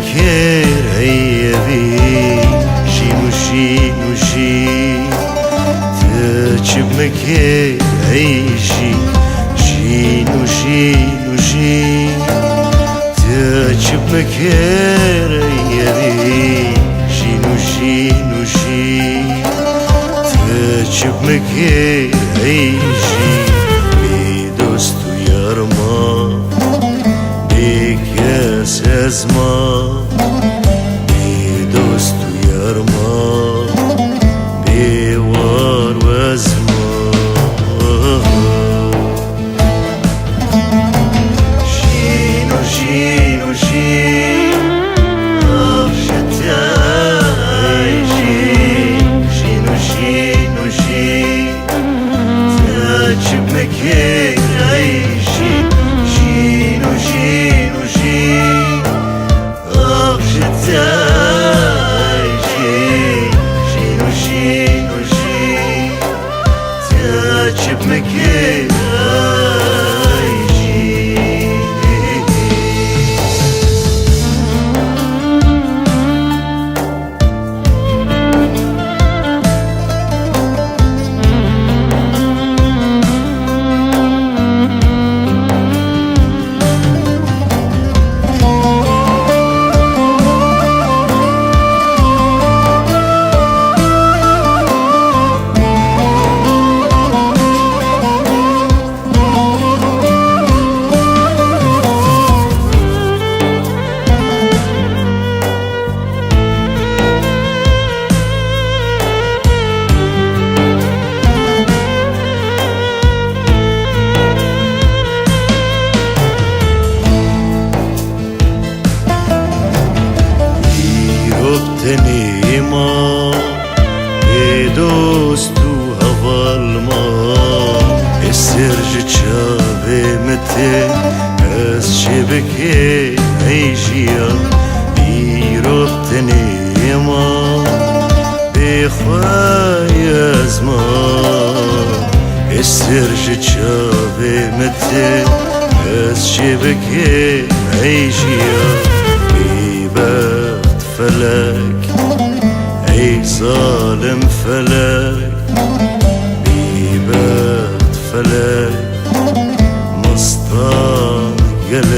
مكير هيبي شينو شينو شي تجيب مكير عيشي شينو شينو شي تجيب مكير هيبي شينو شينو شي تجيب مكير عيشي بدوستو يرما بكاس أزما بدوستو يرما بوار وزما شينو شينو شين شينو شينو شين تجيب مكير عيشي شينو شينو شين شينو شينو شين تجيب مكير تنيما بدوستو هوالما السرج تشابه متى از شبكة عيشيا بيروب تنيما بخواي ازمان السرج تشابه متى از شبكة عيشيا ببخت فلك أي ظالم فلك بيبات فلك مستعجل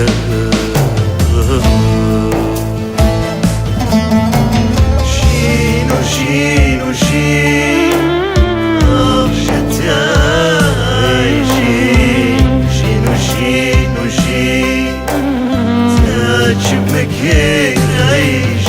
شينو شينو شين شينو شينو شين تجيب مكير عيش